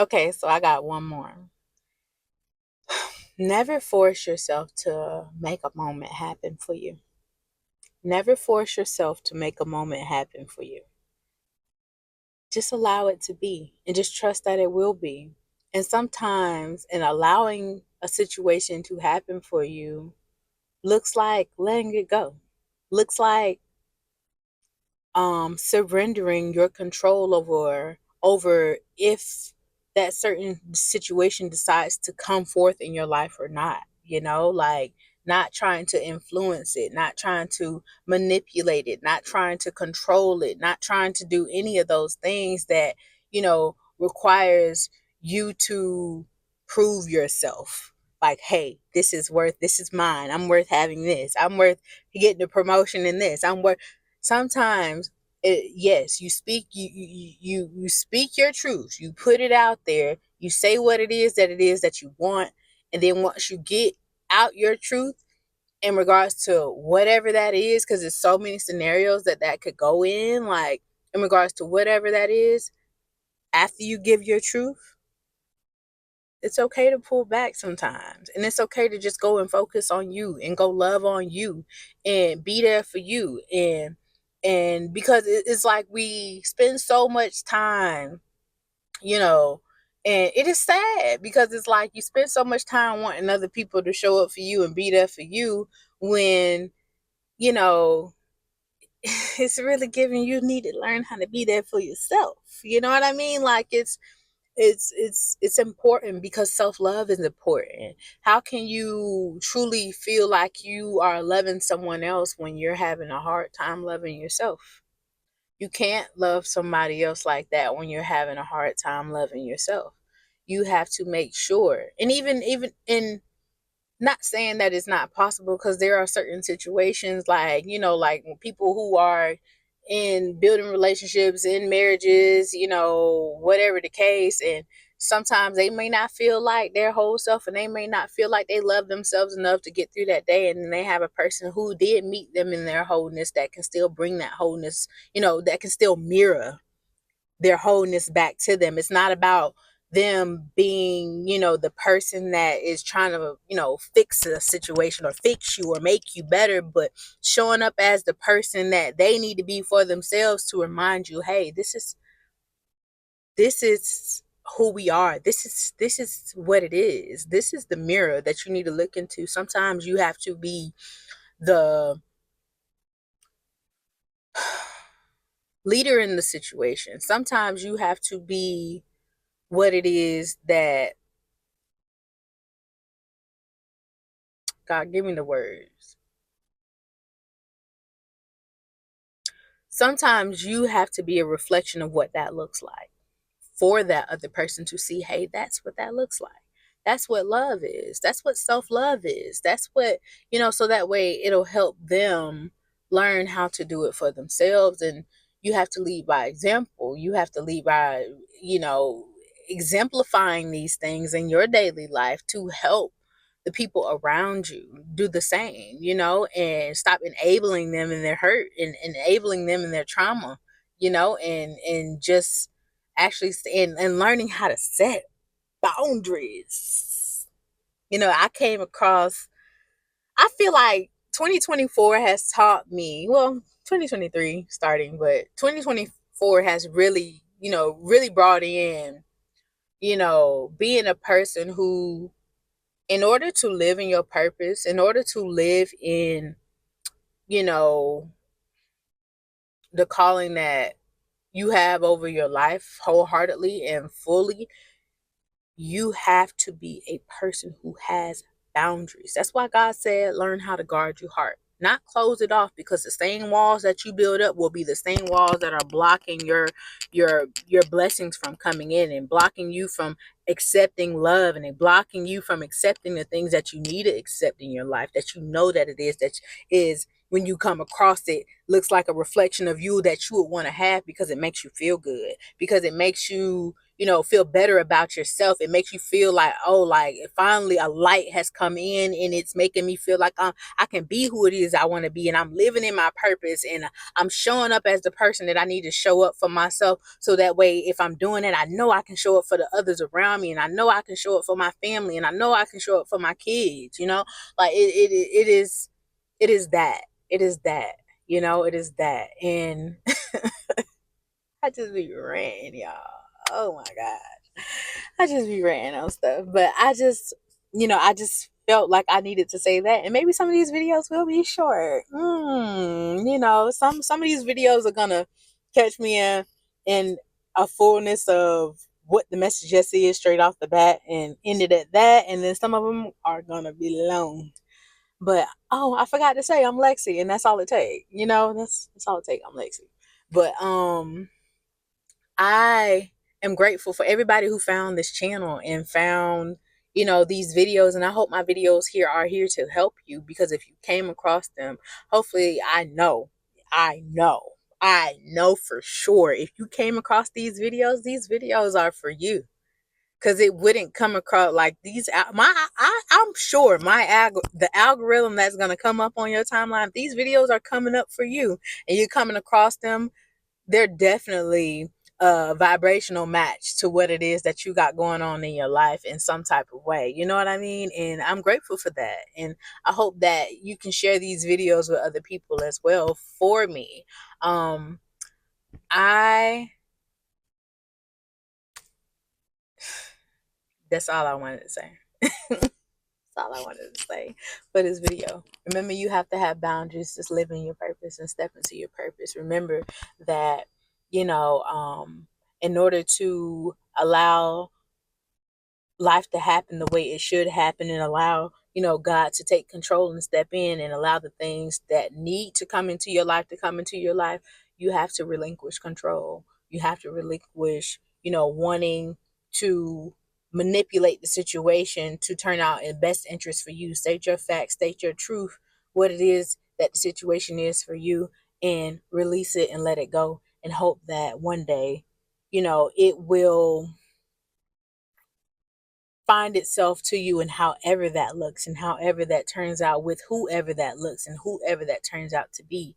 Okay, so I got one more. Never force yourself to make a moment happen for you. Never force yourself to make a moment happen for you. Just allow it to be and just trust that it will be. And sometimes, in allowing a situation to happen for you, looks like letting it go, looks like surrendering your control over if that certain situation decides to come forth in your life or not, like not trying to influence it, not trying to manipulate it, not trying to control it, not trying to do any of those things that requires you to prove yourself, like, hey, this is mine, I'm worth having this, I'm worth getting a promotion in this, I'm worth. Sometimes, yes, you speak your truth, you put it out there, you say what it is that you want, and then once you get out your truth in regards to whatever that is, because there's so many scenarios that could go in, like in regards to whatever that is, after you give your truth, it's okay to pull back sometimes, and it's okay to just go and focus on you and go love on you and be there for you. And because it's like we spend so much time, you know and it is sad because it's like you spend so much time wanting other people to show up for you and be there for you when you know it's really giving you need to learn how to be there for yourself. You know what I mean? Like it's important because self-love is important. How can you truly feel like you are loving someone else when you're having a hard time loving yourself? You can't love somebody else like that when you're having a hard time loving yourself. You have to make sure. And even in, not saying that it's not possible, because there are certain situations, like like people who are in building relationships, in marriages, whatever the case, and sometimes they may not feel like their whole self, and they may not feel like they love themselves enough to get through that day, and then they have a person who did meet them in their wholeness that can still bring that wholeness, that can still mirror their wholeness back to them. It's not about them being, the person that is trying to, fix a situation or fix you or make you better, but showing up as the person that they need to be for themselves to remind you, hey, this is who we are. This is what it is. This is the mirror that you need to look into. Sometimes you have to be the leader in the situation. Sometimes you have to be what it is that God, give me the words. Sometimes you have to be a reflection of what that looks like for that other person to see, hey, that's what that looks like. That's what love is. That's what self love is. That's what, so that way it'll help them learn how to do it for themselves. And you have to lead by example. You have to lead by, you know, exemplifying these things in your daily life to help the people around you do the same, and stop enabling them in their hurt and enabling them in their trauma, and just actually and learning how to set boundaries. I came across, I feel like 2024 has taught me, well, 2023 starting, but 2024 has really, really brought in, being a person who, in order to live in your purpose, in order to live in, you know, the calling that you have over your life wholeheartedly and fully, you have to be a person who has boundaries. That's why God said, learn how to guard your heart. Not close it off, because the same walls that you build up will be the same walls that are blocking your blessings from coming in, and blocking you from accepting love, and blocking you from accepting the things that you need to accept in your life, that that it is, that is, when you come across it, looks like a reflection of you that you would want to have, because it makes you feel good, because it makes you, feel better about yourself. It makes you feel like, oh, like finally a light has come in, and it's making me feel like I can be who it is I want to be, and I'm living in my purpose, and I'm showing up as the person that I need to show up for myself. So that way, if I'm doing it, I know I can show up for the others around me, and I know I can show up for my family, and I know I can show up for my kids. Like it is that. It is that. It is that. And I just be ranting, y'all. Oh my god. I just be ranting on stuff. But I just felt like I needed to say that. And maybe some of these videos will be short. Some of these videos are gonna catch me in a fullness of what the message just is straight off the bat and ended at that. And then some of them are gonna be long. But I forgot to say I'm Lexi, and that's all it takes. That's all it takes. I'm Lexi. But I am grateful for everybody who found this channel and found, these videos. And I hope my videos here are here to help you, because if you came across them, hopefully I know, I know for sure if you came across these videos are for you. Because it wouldn't come across like these. I'm sure the algorithm that's gonna come up on your timeline. If these videos are coming up for you, and you're coming across them, they're definitely a vibrational match to what it is that you got going on in your life in some type of way. You know what I mean? And I'm grateful for that. And I hope that you can share these videos with other people as well for me. I That's all I wanted to say. That's all I wanted to say for this video. Remember, you have to have boundaries. Just live in your purpose and step into your purpose. Remember that, in order to allow life to happen the way it should happen, and allow God to take control and step in and allow the things that need to come into your life to come into your life, you have to relinquish control. You have to relinquish wanting to manipulate the situation to turn out in best interest for you. State your facts, state your truth, what it is that the situation is for you, and release it and let it go, and hope that one day it will find itself to you, and however that looks and however that turns out, with whoever that looks and whoever that turns out to be.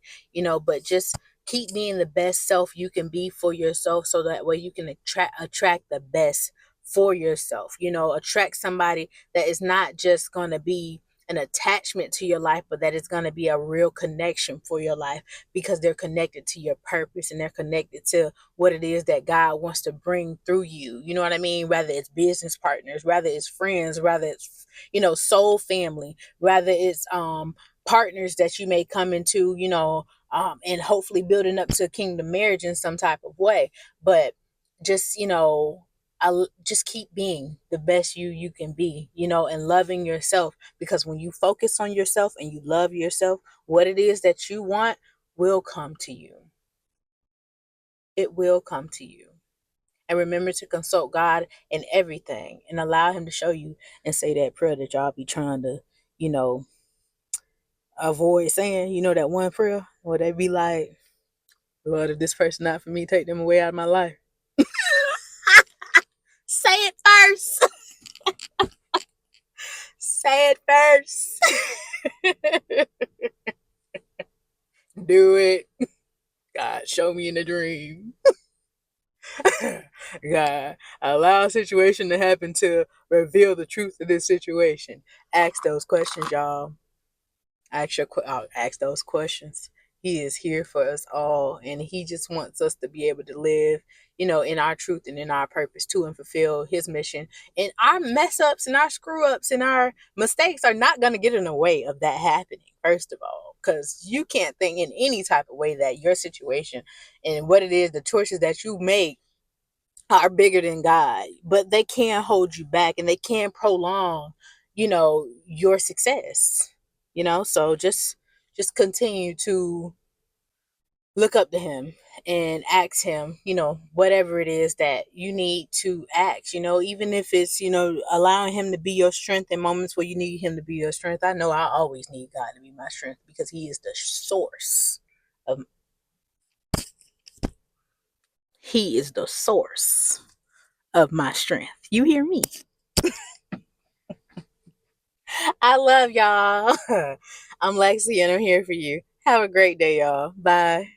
But just keep being the best self you can be for yourself, so that way you can attract the best for yourself. Attract somebody that is not just going to be an attachment to your life, but that is going to be a real connection for your life, because they're connected to your purpose, and they're connected to what it is that God wants to bring through you. You know what I mean? Whether it's business partners, whether it's friends, whether it's, soul family, whether it's partners that you may come into, and hopefully building up to a kingdom marriage in some type of way. But just, I just keep being the best you can be, and loving yourself, because when you focus on yourself and you love yourself, what it is that you want will come to you. It will come to you. And remember to consult God in everything, and allow him to show you, and say that prayer that y'all be trying to, you know, avoid saying, that one prayer where they be like, Lord, if this person not for me, take them away out of my life. Say it first. Say it first. Do it. God, show me in a dream. God, allow a situation to happen to reveal the truth of this situation. Ask those questions, y'all. Ask those questions. He is here for us all, and he just wants us to be able to live, in our truth and in our purpose too, and fulfill his mission. And our mess ups and our screw ups and our mistakes are not going to get in the way of that happening, first of all, because you can't think in any type of way that your situation and what it is, the choices that you make, are bigger than God. But they can hold you back, and they can prolong, your success. So just continue to look up to him and ask him, whatever it is that you need to ask, even if it's, allowing him to be your strength in moments where you need him to be your strength. I know I always need God to be my strength, because he is the source of he is the source of my strength. You hear me? I love y'all. I'm Lexi and I'm here for you. Have a great day, y'all. Bye.